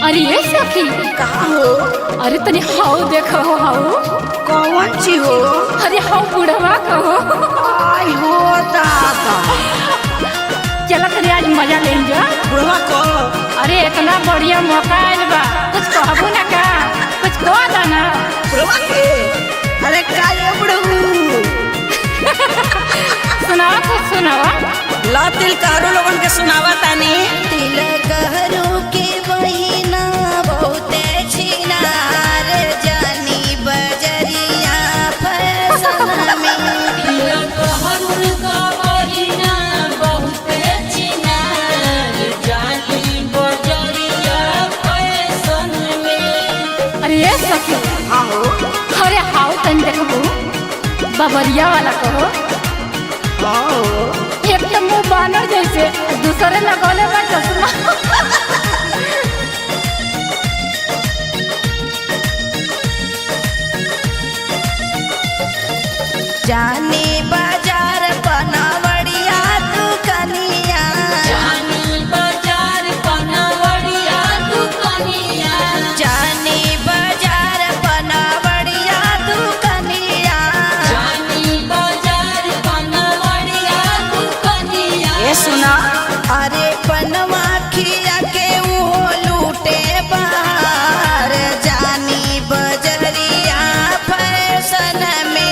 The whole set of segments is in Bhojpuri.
अरे ये सखी का हो? अरे तनी हाउ देखो हाउ कौन ची हो? अरे हाउ बुढ़वा कहो आई हो दादा चला तनी आज मजा लें जा बुढ़वा को अरे इतना बढ़िया मौका आयल बा कुछ कहबो ना का कुछ कह दा ना बुढ़वा के अरे का ये बुढ़ऊ सुनावा कुछ सुनावा ला तिल कहरू लोगन के सुनावा तानी तिल कहरू के बहिना बहुते छिनार जानी बजरिया फैशन में तिल कहरू का बहिना बहुते छिनार जानी बजरिया फैशन में। अरे ये सखी हाँ हो अरे हाउ तन देखबो बबरिया वाला कहो हाँ हो एक तो मुँह बानर जैसे दूसरे लगौले बा चश्मा जानी बाजार बनावड़िया दुकनिया जानी बाजार बनावड़िया दुकनिया ये सुना अरे पनवा खिया के वो लूटे बाहर जानी बजरिया फैशन में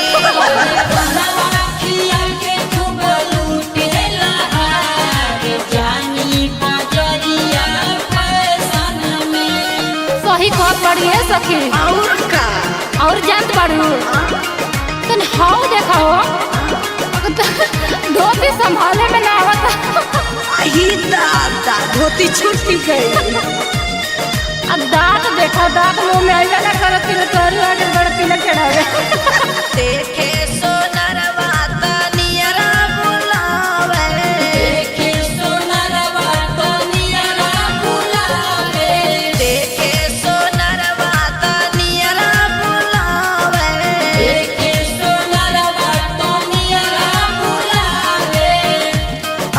सही कह पड़ी है सखी और का और जानत बाड़ू तन हाउ देखाओ धोती संभाले में ना आवता आई दादा धोती छूट गई अब दांत देखो दांत मुंह में आइला ना करत कि तोरू आगे बढ़ती ना चढ़ावे देखे सोनरवा तनियरा बुलावे देखे सोनरवा तनियरा बुलावे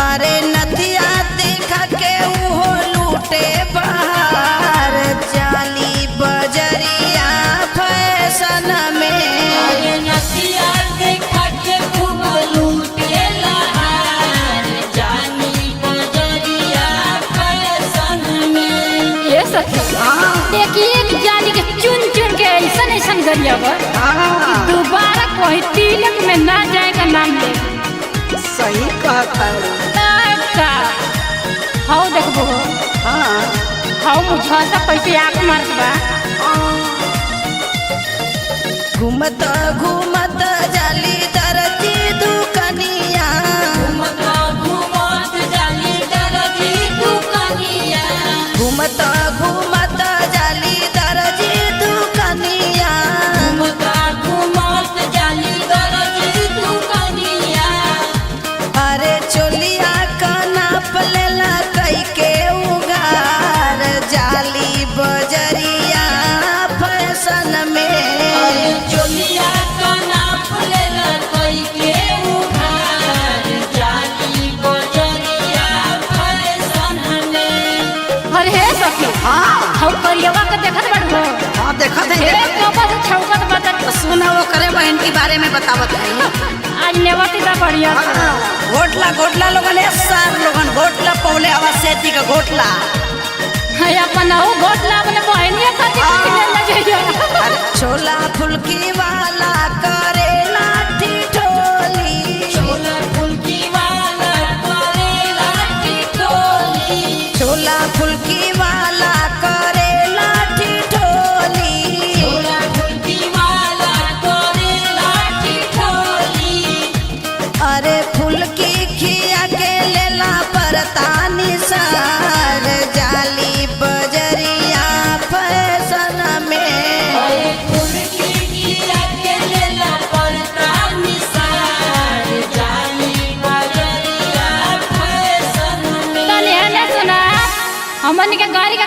अरे नदिया देखा के वो लूटे बाहर जाली बजरिया फैशन में ये सखी एक एक जानी के चुन चुन के ऐसन ऐसन गरिया बा हाँ दोबारा कोई तिलक में ना जाए का नाम ले सही कहता है का हाउ देखबो हाँ हाउ मुझा सा पैसे आके मारत बा घूमत घूमत जाली दर्जी दुकनिया घूमत घूमत जाली दर्जी दुकनिया अरे चोलिया का नाप लेला कई के उगार जाली बजरिया फैशन में अरे हे सखी हाँ हाउ करियवा के देखत बाड़ू हाँ देखा थे हे कबा से छौकत बता सुना वो करे बहन के बारे में बतावत है आज नेवती दा बढ़िया से। घोटला घोटला लोगन है सार लोगन घोटला पौले आवाज सेती का घोटला है अपन हो गोटला अपने बहनिया खातिर किने ले जाइयो छोला फुल्की वाला करेला ठिठोली छोला फुल्की वाला करेला ठिठोली अरे फुल्की खिया के लेला परतानी सार जाली बजरिया फैशन में तने ने सुना हमन के गाड़ी के